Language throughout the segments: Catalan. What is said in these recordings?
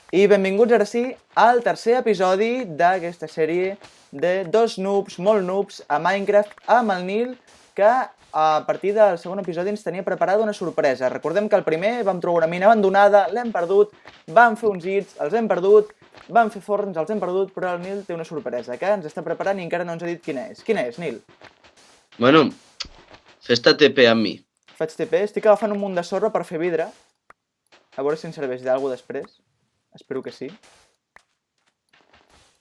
I benvinguts ara sí al tercer episodi d'aquesta sèrie de dos noobs, molt noobs, a Minecraft amb el Nil, que a partir del segon episodi ens tenia preparada una sorpresa. Recordem que el primer vam trobar una mina abandonada, l'hem perdut, vam fer uns hits, els hem perdut, vam fer forns, els hem perdut, però el Nil té una sorpresa que ens està preparant i encara no ens ha dit quina és. Quina és, Nil? Bueno, fes-te TP amb mi. Faig TP, estic agafant un munt de sorra per fer vidre. A veure si em serveix d'alguna després. Espero que sí.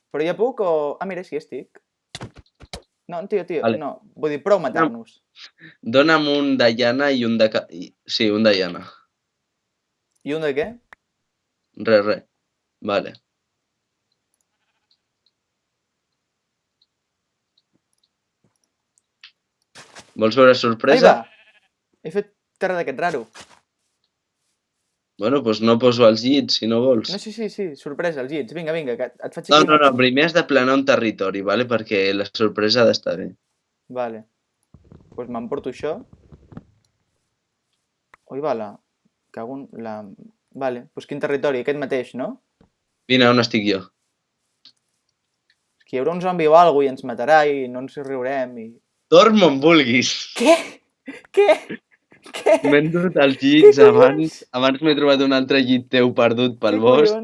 Però ja puc o... Ah, mira, sí estic. No, tio, Vale. no. Vull dir, prou matar-nos. Dóna'm un de llana i un de... Sí, un de llana. I un de què? Res. Vale. Vols veure sorpresa? Ai, va! He fet terra d'aquest raro. Bueno, doncs no poso els llits, si no vols. No, sí, sorpresa, els llits. Vinga, que et faig No, aquí... primer has de planar un territori, vale? Perquè la sorpresa ha d'estar bé. Vale. Doncs m'emporto això. Oi, va, cago en la... Vale, doncs quin territori? Aquest mateix, no? Vine, on estic jo? És que hi haurà un zombi o alguna i ens matarà i no ens riurem i... Dorm on vulguis. Què? M'he endut els llits abans. Abans m'he trobat un altre llit teu perdut pel bosc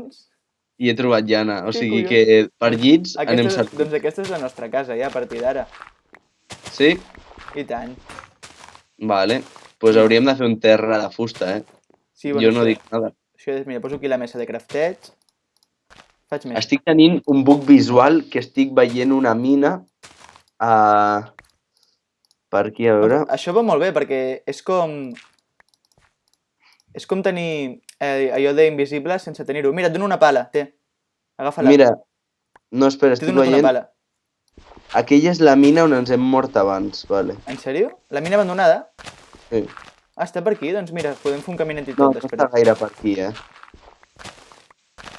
i he trobat llana. O sigui que per llits anem servint. Doncs aquesta és la nostra casa ja a partir d'ara. Sí? I tant. Vale. Doncs hauríem de fer un terra de fusta, Sí, bueno, jo no dic nada. Això és, mira, poso aquí la mesa de crafteig. Faig més. Estic tenint un bug visual que estic veient una mina per aquí, a veure. Això va molt bé perquè és com... És com tenir allò d'invisible sense tenir-ho. Mira, et dono una pala, té. Agafa-la. Mira, no, espera, estic veient... Una pala. Aquella és la mina on ens hem mort abans, vale. En sèrio? La mina abandonada? Sí. Ah, està per aquí? Doncs mira, podem fer un caminet i tot. No, no està gaire per aquí,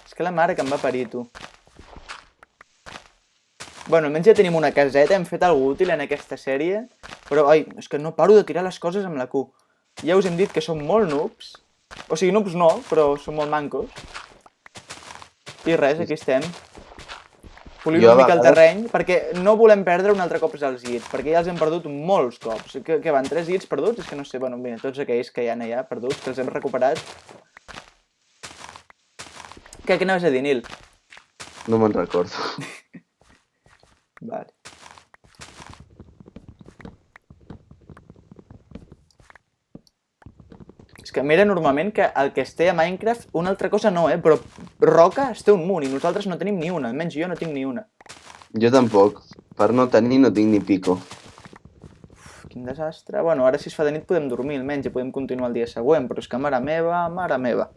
És que la mare que em va parir, tu. Bueno, almenys ja tenim una caseta, hem fet alguna útil en aquesta sèrie, però, ai, és que no paro de tirar les coses amb la Q. Ja us hem dit que som molt noobs, o sigui, noobs no, però som molt mancos. I res, aquí estem. Polim una mica el terreny, perquè no volem perdre un altre cop els llits, perquè ja els hem perdut molts cops. Què van, 3 llits perduts? És que no sé, bueno, mira, tots aquells que hi ha allà perduts, que els hem recuperat. Què anaves a dir, Nil? No me'n recordo. Vale. És que mira, normalment que el que es té a Minecraft, una altra cosa no, però roca es té un munt i nosaltres no tenim ni una, almenys jo no tinc ni una. Jo tampoc. Per no tenir no tinc ni pico. Uf, quin desastre. Bueno, ara si es fa de nit podem dormir almenys i podem continuar el dia següent, però és que mare meva.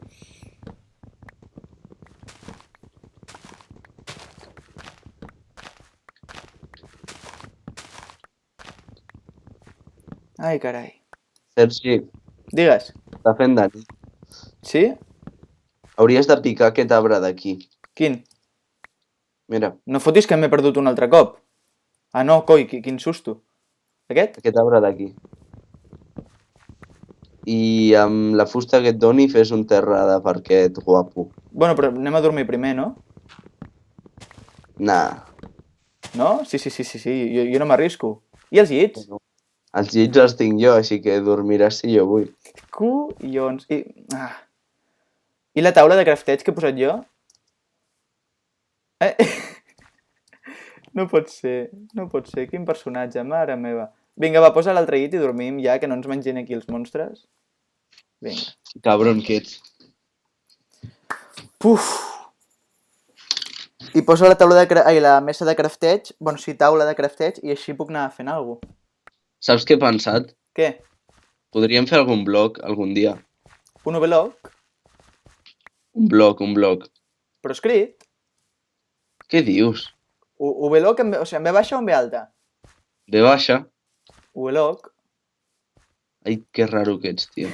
Ai, carai. Sergi. Digues. Està fent de nit. Sí? Hauries de picar aquest arbre d'aquí. Quin? Mira. No fotis que m'he perdut un altre cop. Ah, no, coi, quin susto. Aquest? Aquest arbre d'aquí. I amb la fusta que et doni fes un terra de parquet guapo. Bueno, però anem a dormir primer, no? Nah. No? Sí, jo no m'arrisco. I els llits? No. Els llits els tinc jo, així que dormiràs si jo vull. Collons. I la taula de crafteig que he posat jo? No pot ser. Quin personatge, mare meva. Vinga, va, posa l'altre llit i dormim ja, que no ens mengin aquí els monstres. Vinga. Cabron que ets. Puf! I posa la mesa de crafteig, bueno, sí, taula de crafteig, i així puc anar fent alguna cosa. Saps què he pensat? Què? Podríem fer algun blog algun dia. Un vlog? Un blog. Però escrit? Què dius? Vlog, o sigui, en B baixa o en B alta? B baixa. Vlog. Ai, que raro que ets, tio.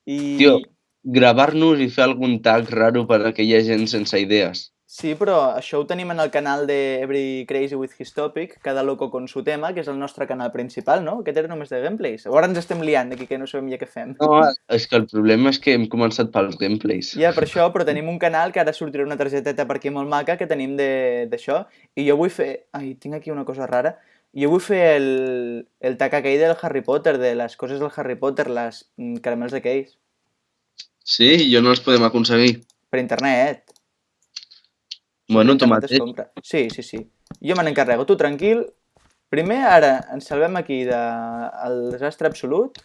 I... Tio, gravar-nos i fer algun tag raro per a aquella gent sense idees. Sí, però això ho tenim en el canal de Every Crazy with His Topic, cada loco con su tema, que és el nostre canal principal, no? Aquest era només de gameplays. Ara ens estem liant d'aquí que no sabem ja què fem. No, és que el problema és que hem començat pels gameplays. Ja, per això, però tenim un canal que ara sortirà una targeteta per aquí molt maca que tenim d'això. I jo vull fer... Ai, tinc aquí una cosa rara. Jo vull fer el takakei del Harry Potter, de les coses del Harry Potter, les caramels de Keys. Sí, jo no els podem aconseguir. Per internet. Bueno, tu internet es mateix. compra. Sí, sí, sí. Jo me n'encarrego, tu tranquil. Primer, ara, ens salvem aquí del desastre absolut.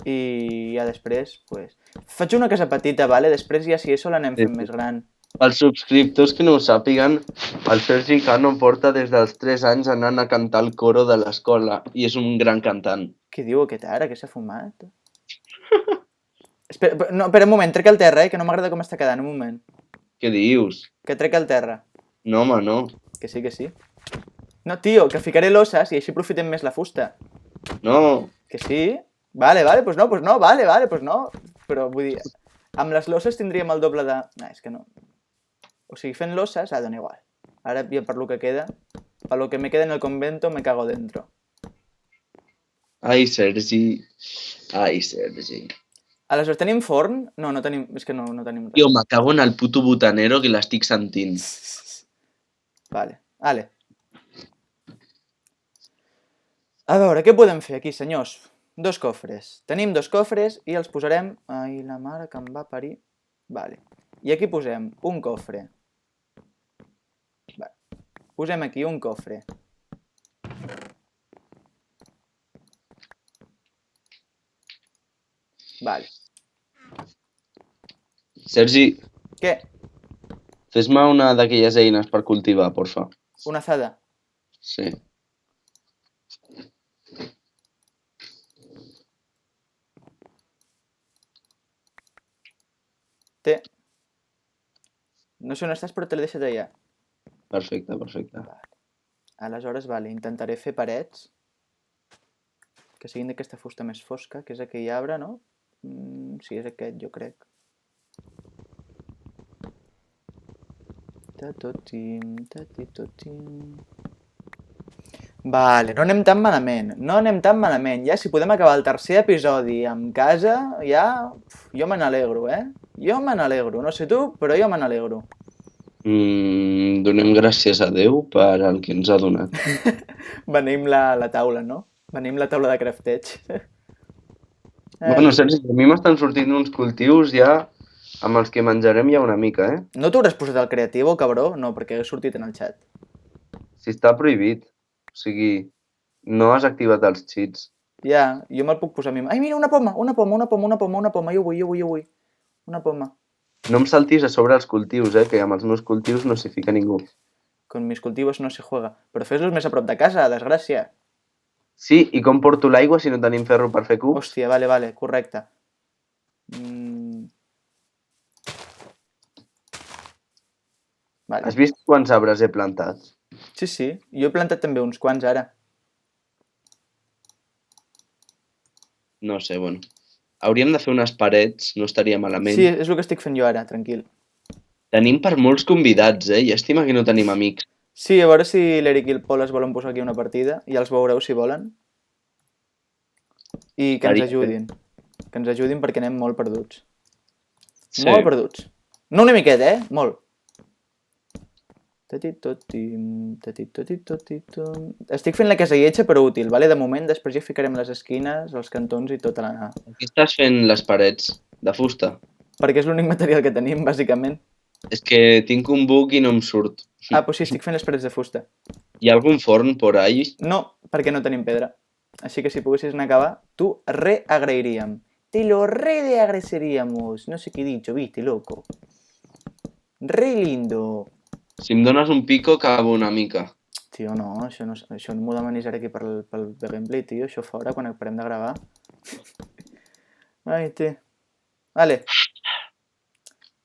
I ja després, pues... Faig una casa petita, vale? Després ja si això l'anem fent més gran. Els subscriptors que no ho sàpiguen, el Sergi Cano porta des dels 3 anys anant a cantar al coro de l'escola i és un gran cantant. Què diu aquest ara? Què s'ha fumat? Espera, no, espera un moment, trec el terra, que no m'agrada com està quedant, un moment. Què dius? Que trec el terra. No, home, no. Que sí, que sí. No, tio, que ficaré l'osses i així aprofitem més la fusta. No. Que sí? Vale, pues no, vale, pues no. Però vull dir, amb les losses tindríem el doble de... No, és que no. O sigui, fent losses, dona igual. Ara ja per lo que queda, per lo que me queda en el convento me cago dentro. Ai, Sergi. Ai, Sergi. Aleshores, tenim forn? No, no tenim... És que no tenim res. Tio, me cago en el puto botanero que l'estic sentint. Vale. A veure, què podem fer aquí, senyors? 2 cofres. Tenim 2 cofres i els posarem... Ai, la mare que em va parir. Vale. I aquí posem un cofre. Vale. Posem aquí un cofre. Vale. Sergi, Què? fes-me una d'aquelles eines per cultivar, porfa. Una azada? Sí. Té. No sé on estàs, però te l'he deixat allà. Perfecte. Aleshores, vale, intentaré fer parets que siguin d'aquesta fusta més fosca, que és aquell arbre, no? Sí, és aquest, jo crec. Vale, no anem tan malament. Ja, si podem acabar el tercer episodi amb casa, ja... Jo me n'alegro, Jo me n'alegro. No sé tu, però jo me n'alegro. Donem gràcies a Déu per el que ens ha donat. Venim la taula, no? Venim la taula de crafteig. Bueno, Sergi, a mi m'estan sortint uns cultius ja amb els que menjarem ja una mica, No t'hauràs posat el creativo, cabró? No, perquè ha sortit en el xat. Si està prohibit. O sigui, no has activat els cheats. Ja, jo me'l puc posar a mi. Ai, mira, una poma, jo vull. Una poma. No em saltis a sobre els cultius, que amb els meus cultius no s'hi fica ningú. Con mis cultivos no se juega. Però fes-los més a prop de casa, desgràcia. Sí, i com porto l'aigua si no tenim ferro per fer cubs? Hòstia, vale, correcte. Vale. Has vist quants arbres he plantat? Sí, jo he plantat també uns quants ara. No sé, bueno. Hauríem de fer unes parets, no estaria malament. Sí, és el que estic fent jo ara, tranquil. Tenim per molts convidats, Llàstima que no tenim amics. Sí, a veure si l'Eric i el Pol es volen posar aquí una partida, i els veureu si volen. I que ens ajudin. Que ens ajudin perquè anem molt perduts. Sí. Molt perduts. No una miqueta, Molt. Estic fent la casa lletja però útil, vale? De moment, després ja ficarem les esquines, els cantons i tota la... Aquí estàs fent les parets de fusta? Perquè és l'únic material que tenim, bàsicament. És que tinc un bug i no em surt. Doncs sí, estic fent les parets de fusta. Hi ha algun forn por ahí? No, perquè no tenim pedra. Així que si poguessis anar a acabar, tu reagrairíem. Te lo agradeceríamos. No sé què he dicho, viste, loco. Re lindo. Si em dones un pico, cavo una mica. Tio, no, això no m'ho demanis ara aquí pel gameplay, tio. Això fora, quan parem de gravar. Ai, tio. Vale.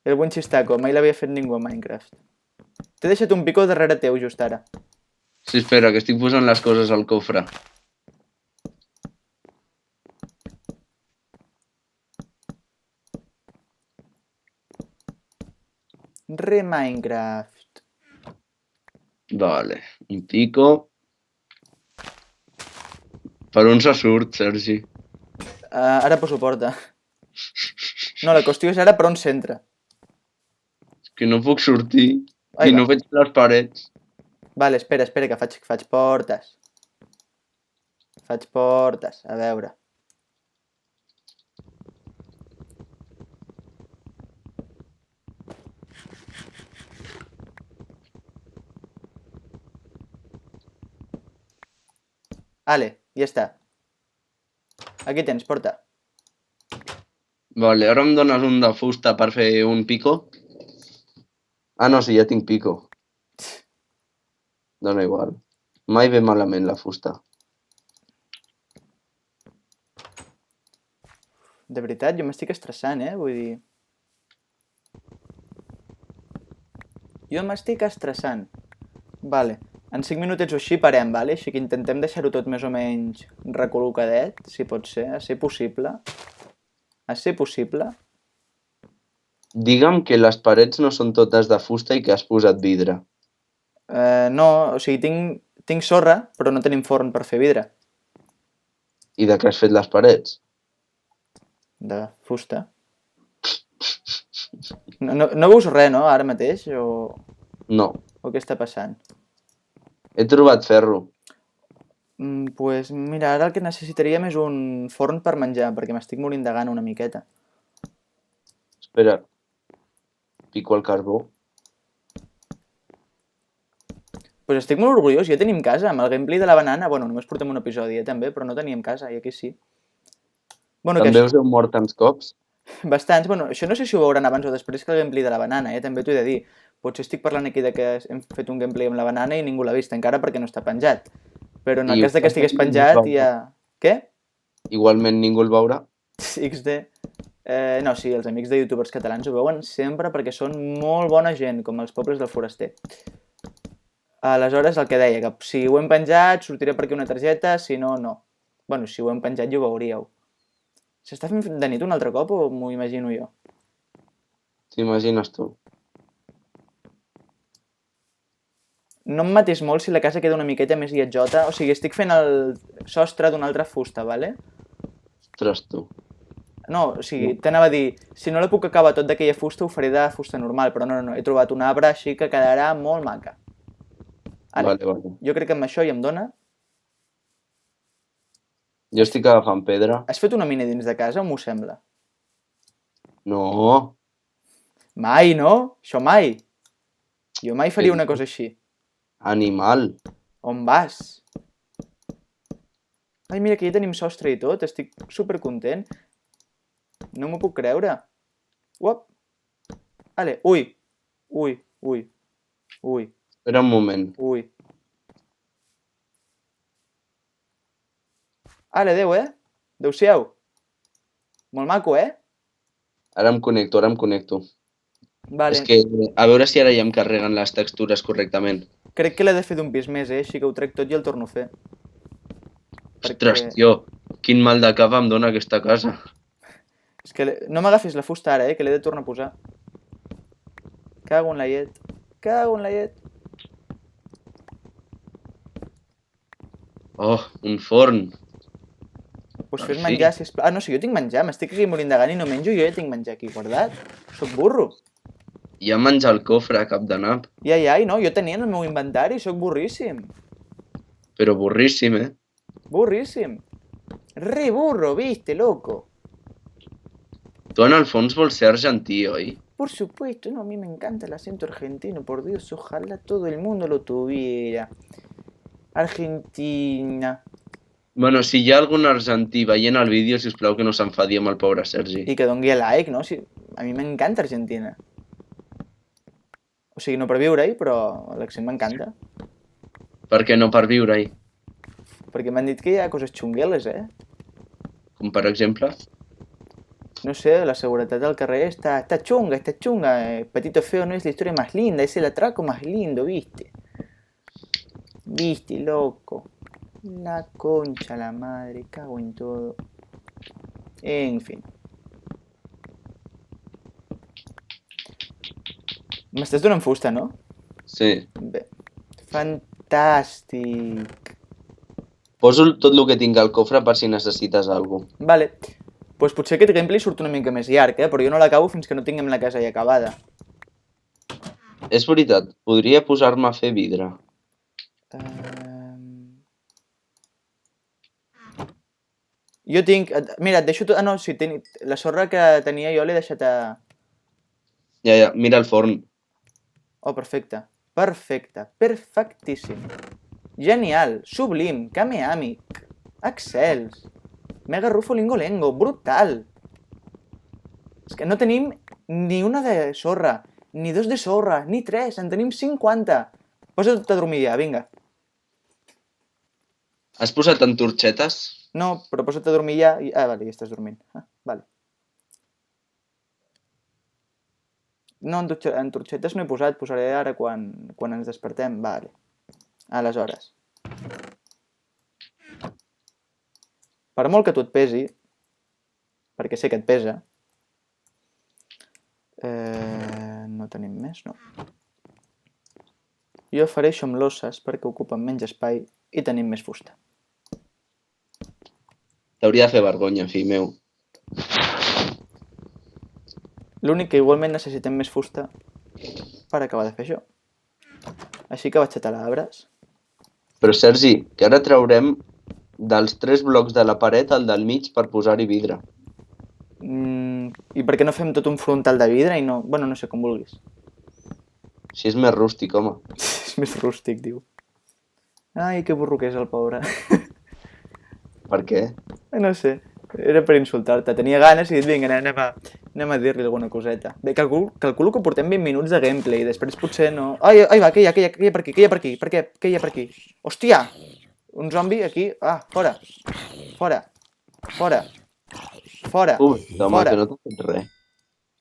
El buen chistaco, mai l'havia fet ningú a Minecraft. T'he deixat un pico darrere teu, just ara. Sí, espera, que estic posant les coses al cofre. Re Minecraft. Vale, un pico. Per on se surt, Sergi? Ara poso porta. No, la qüestió és ara per on s'entra. És que no puc sortir Ai, i va. no veig les parets. Vale, espera, que faig portes. Faig portes, a veure. Vale, ja està. Aquí tens, porta. Vale, ara em dones un de fusta per fer un pico? Ah, no, sí, ja tinc pico. Dona igual. Mai ve malament la fusta. De veritat, jo m'estic estressant, vull dir... Jo m'estic estressant. Vale. En 5 minutets o així parem, vale? Així que intentem deixar-ho tot més o menys recol·locadet, si pot ser, a ser possible. A ser possible. Digue'm que les parets no són totes de fusta i que has posat vidre. No, o sigui, tinc sorra, però no tenim forn per fer vidre. I de què has fet les parets? De fusta. No veus res, no, ara mateix? No. O què està passant? He trobat ferro. Pues mira, ara el que necessitaríem és un forn per menjar, perquè m'estic morint de gana una miqueta. Espera. Pico el carbó. Pues estic molt orgullós, ja tenim casa, amb el gameplay de la banana, bueno, només portem un episodi, també, però no teníem casa, i aquí sí. Bueno, També us heu mort tants cops? Bastants, bueno, això no sé si ho veuran abans o després que el gameplay de la banana, també t'ho he de dir. Potser estic parlant aquí de que hem fet un gameplay amb la banana i ningú l'ha vist encara perquè no està penjat. Però en el cas de que estigués penjat ja... Què? Igualment ningú el veurà? XD. No, sí, els amics de youtubers catalans ho veuen sempre perquè són molt bona gent, com els pobles del foraster. Aleshores, el que deia, que si ho hem penjat, sortirà per aquí una targeta, si no, no. Bueno, si ho hem penjat ja ho veuríeu. S'està fent de nit un altre cop o m'ho imagino jo? T'imagines tu. No em matis molt si la casa queda una miqueta més lletjota. O sigui, estic fent el sostre d'una altra fusta, vale? Ostres, tu. No, o sigui, t'anava a dir, si no la puc acabar tot d'aquella fusta, ho faré de fusta normal, però no, he trobat un arbre així que quedarà molt maca. Vale. Jo crec que amb això ja em dona. Jo estic agafant pedra. Has fet una mina dins de casa o m'ho sembla? No. Mai, no? Això mai. Jo mai faria una cosa així. Animal. On vas? Ai, mira, que ja tenim sostre i tot. Estic supercontent. No m'ho puc creure. Uop. Vale, ui. Ui. Espera un moment. Ui. Ara, adeu, Adéu-siau. Molt maco, Ara em connecto. Vale. És que, a veure si ara ja em carreguen les textures correctament. Crec que l'he de fer d'un pis més, així que ho trec tot i el torno a fer. Ostres, tio, quin mal de cap em dona aquesta casa. És que no m'agafis la fusta ara, que l'he de tornar a posar. Cago en la llet. Oh, un forn. Pues fes menjar, sisplau. Ah, no, si jo tinc menjar, m'estic aquí morint de gana i no menjo, jo ja tinc menjar aquí guardat. Soc burro. Ja menjar el cofre a cap de nap. Ai, no, jo tenia en el meu inventari, soc burríssim. Però burríssim, Burríssim. Re burro, viste, loco. Tu en el fons vols ser argentí, oi? Por supuesto, no, a mí me encanta el acento argentino, por Dios, ojalá todo el mundo lo tuviera. Argentina. Bueno, si hi ha algun argentí veient el vídeo, sisplau que no s'enfadi amb el pobre Sergi. I que doni like, no? A mi m'encanta Argentina. O sigui, no per viure-hi, però l'accent m'encanta. Per què no per viure-hi? Perquè m'han dit que hi ha coses xungueles, Com per exemple? No sé, la seguretat del carrer está chunga. Patito Feo no es la historia más linda, es el atraco más lindo, ¿viste? ¿Viste, loco? La concha, la madre, cago en todo. En fin. M'estàs donant fusta, no? Sí. Bé. Fantàstic. Poso tot el que tinc al cofre per si necessites alguna cosa. Vale. Pues potser aquest gameplay surt una mica més llarg, però jo no l'acabo fins que no tinguem la casa ja acabada. És veritat, podria posar-me a fer vidre. Jo tinc... Mira, et deixo tot... Ah, no, sí, la sorra que tenia jo l'he deixat a... Ja, mira el forn. Oh, perfecte. Perfecte. Perfectíssim. Genial. Sublim. Kameamic. Excels. Mega Rufo Lingolengo. Brutal. És que no tenim ni una de sorra, ni dos de sorra, ni tres. En tenim 50. Posa't a dormir ja, vinga. Has posat antorxetes? No, però posa't a dormir ja. Ah, vale, ja estàs dormint. Ah, vale. No, antorxetes no he posat. Posaré ara quan ens despertem. Vale. Aleshores. Per molt que tu et pesi, perquè sé que et pesa, no tenim més, no. Jo faré això amb l'osses perquè ocupen menys espai i tenim més fusta. T'hauria de fer vergonya, fill meu. L'únic que igualment necessitem més fusta per acabar de fer això. Així que vaig a talar arbres. Però Sergi, que ara traurem dels 3 blocs de la paret el del mig per posar-hi vidre. I per què no fem tot un frontal de vidre i no... Bueno, no sé, com vulguis. Així és més rústic, home. És més rústic, diu. Ai, que burro que és el pobre. Per què? No sé, era per insultar-te. Tenia ganes i he dit, vinga, anem a dir-li alguna coseta. Bé, calculo que portem 20 minuts de gameplay, després potser no... Ai, va, què hi ha per aquí, què hi ha per aquí? Per què? Què hi ha per aquí? Hòstia! Un zombi aquí? Ah, fora! Fora! Fora! Fora! Home, Fora! que no t'ha fet res.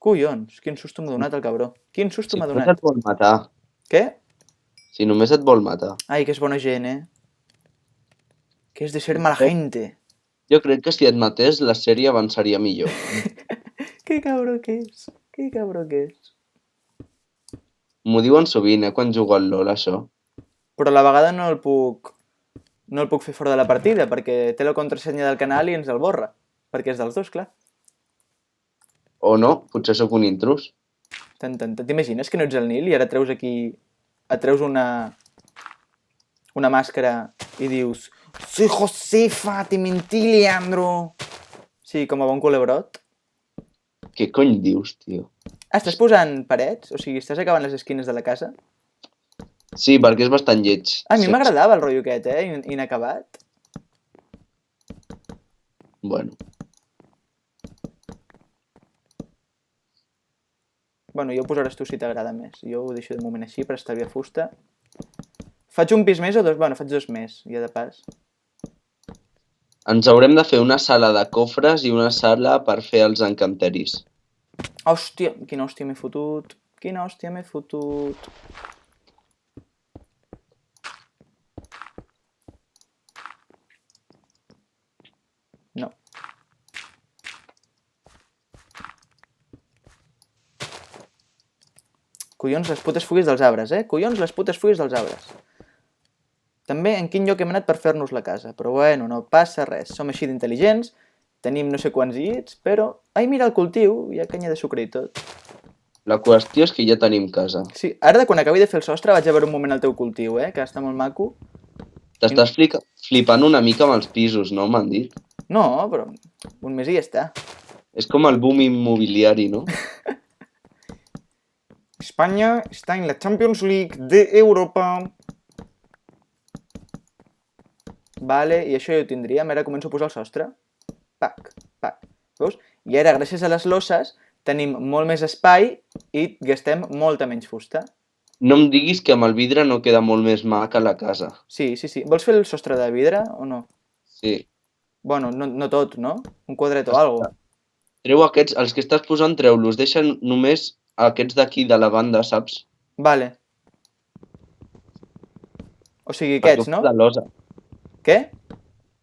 Collons, quin susto m'ha donat el cabró. Quin susto m'ha Si només donat. et vol matar. Què? Si només et vol matar. Ai, que és bona gent, Que és de ser mala gente. Jo crec que si et matés, la sèrie avançaria millor. Que cabró que és. Que cabró que és. M'ho diuen sovint, quan jugo al LOL, això. Però a la vegada no el puc fer fora de la partida, perquè té la contrasenya del canal i ens el borra. Perquè és dels dos, clar. O no, potser sóc un intrus. T'imagines que no ets el Nil i ara treus aquí... Et treus una màscara i dius «Soy Josefa, te mentí, Leandro!» Sí, com a bon culebrot. Què cony dius, tio? Estàs posant parets? O sigui, estàs acabant les esquines de la casa? Sí, perquè és bastant lleig. A mi m'agradava el rotllo aquest, inacabat. Bueno. Bueno, ja ho posaràs tu si t'agrada més. Jo ho deixo de moment així per estalviar fusta. Faig un pis més o dos? Bueno, faig dos més, ja de pas. Ens haurem de fer una sala de cofres i una sala per fer els encanteris. Hòstia, quina hòstia m'he fotut. Quina hòstia m'he fotut. No. Collons les putes fulles dels arbres, Collons les putes fulles dels arbres. També en quin lloc hem anat per fer-nos la casa. Però bueno, no passa res. Som així d'intel·ligents, tenim no sé quants llits, però... Ai, mira el cultiu, hi ha canya de sucre i tot. La qüestió és que ja tenim casa. Sí, ara quan acabi de fer el sostre vaig a veure un moment el teu cultiu, que està molt maco. T'estàs flipant una mica amb els pisos, no? M'han dit. No, però un mes i ja està. És com el boom immobiliari, no? España está en la Champions League de Europa. Vale, i això ja ho tindríem. Ara començo a posar el sostre. Pac, pac. Veus? I ara, gràcies a les losses, tenim molt més espai i gastem molta menys fusta. No em diguis que amb el vidre no queda molt més maca la casa. Sí. Vols fer el sostre de vidre o no? Sí. Bueno, no tot, no? Un quadret o alguna cosa. Treu aquests, els que estàs posant, treu-los. Deixa només aquests d'aquí de la banda, saps? Vale. O sigui, aquests, no? De llosa. Què?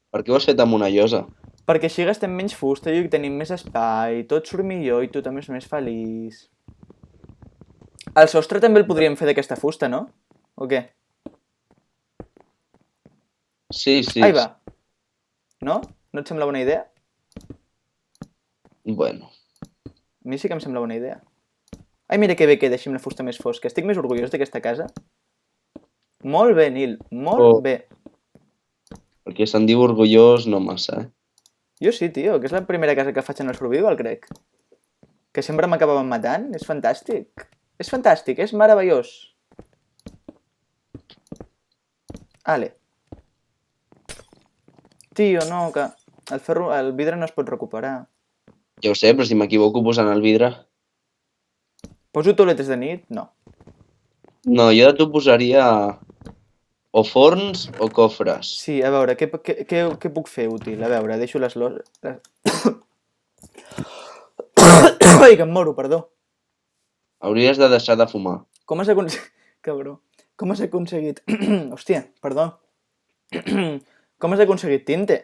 Per què ho has fet amb una llosa? Perquè així gastem menys fusta i tenim més espai, tot surt millor i tothom és més feliç. El sostre també el podríem fer d'aquesta fusta, no? O què? Sí. Ahí va. No? No et sembla bona idea? Bueno. A mi sí que em sembla bona idea. Ai, mira que bé queda així amb la fusta més fosca. Estic més orgullós d'aquesta casa. Molt bé, Nil. Molt bé. Perquè se'n diu orgullós no massa, Jo sí, tio, que és la primera casa que faig en el survival, crec. Que sempre m'acabaven matant. És fantàstic. És fantàstic, és meravellós. Ale. Tio, no, que el vidre no es pot recuperar. Ja ho sé, però si m'equivoco posant el vidre... Poso tauletes de nit? No. No, jo de tu posaria o forns o cofres. Sí, a veure, què puc fer útil? A veure, deixo les Ai, que em moro, perdó. Hauries de deixar de fumar. Com has aconseguit... Cabró. Com has aconseguit... Hòstia, perdó. Com has aconseguit tinte?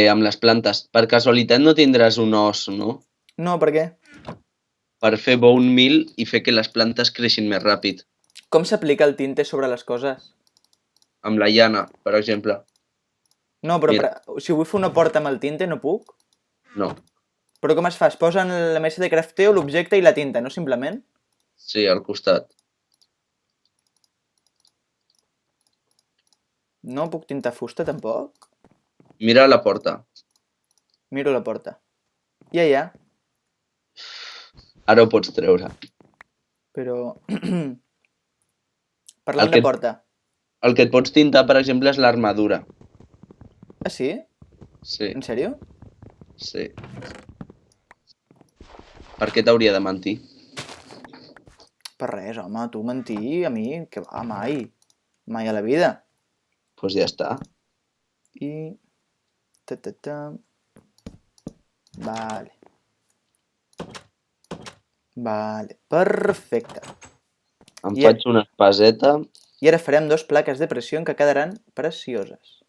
Amb les plantes. Per casualitat no tindràs un os, no? No, per què? Per fer bone meal i fer que les plantes creixin més ràpid. Com s'aplica el tinte sobre les coses? Amb la llana, per exemple. No, però si vull fer una porta amb el tinte, no puc? No. Però com es fa? Es posen la mesa de crafteo, l'objecte i la tinta, no simplement? Sí, al costat. No puc tintar fusta, tampoc? Mira la porta. Miro la porta. Ja. Ara ho pots treure. Però... Parlant de porta. El que et pots tintar, per exemple, és l'armadura. Ah, sí? Sí. En sèrio? Sí. Per què t'hauria de mentir? Per res, home, tu mentir a mi, que va, mai. Mai a la vida. Doncs ja està. I... Vale. Vale, perfecte. Faig una espaseta. I ara farem 2 plaques de pressió que quedaran precioses.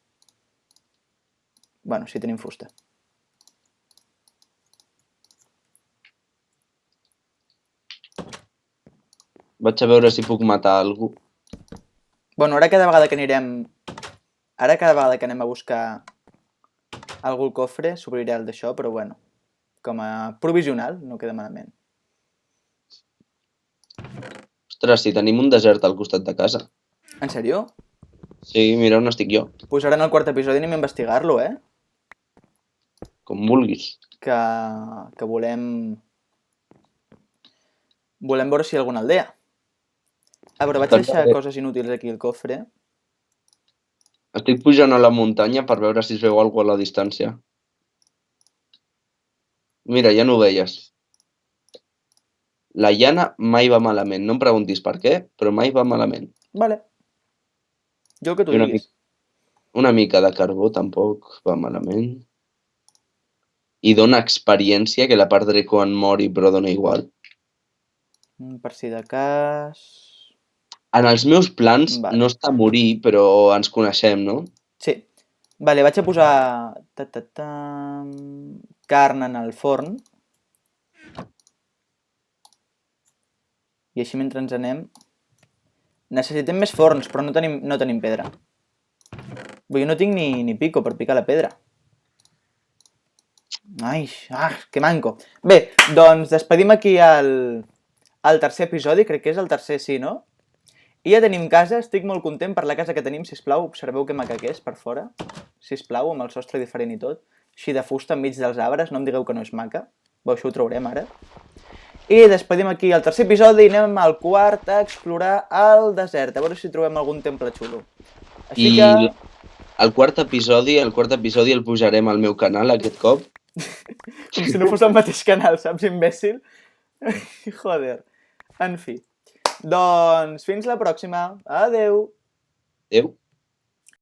Bueno, si tenim fusta. Vaig a veure si puc matar algú. Bueno, ara cada vegada que anirem... Ara cada vegada que anem a buscar algú al cofre, s'obrirà el d'això, però bueno, com a provisional, no queda malament. Ostres, si tenim un desert al costat de casa. En sèrio? Sí, mira on estic jo. Pues ara en el 4è episodi anem a investigar-lo, eh? Com vulguis. Que volem... Volem veure si hi ha alguna aldea. A veure, vaig deixar coses inútils aquí al cofre. Estic pujant a la muntanya per veure si es veu alguna a la distància. Mira, ja no ho veies. La llana mai va malament. No em preguntis per què, però mai va malament. Vale. Jo el que tu diguis. Una mica de carbó tampoc va malament. I dona experiència, que la perdré quan mori, però dona igual. Per si de cas... En els meus plans no està a morir, però ens coneixem, no? Sí. Vale, vaig a posar... carn en el forn. I així mentre ens anem... Necessitem més forns, però no tenim pedra. Jo no tinc ni pico per picar la pedra. Ai, que manco. Bé, doncs despedim aquí el 3è episodi, crec que és el 3è, sí, no? I ja tenim casa, estic molt content per la casa que tenim, sisplau, observeu que maca que és per fora. Sisplau, amb el sostre diferent i tot. Així de fusta enmig dels arbres, no em digueu que no és maca. Bé, això ho traurem ara. I despedim aquí el 3è episodi i anem al 4 a explorar el desert, a veure si trobem algun temple xulo. Així que... El quart episodi el pujarem al meu canal aquest cop. Com si no fos el mateix canal, saps, imbècil? Joder. En fi. Doncs fins la pròxima. Adeu. Adeu.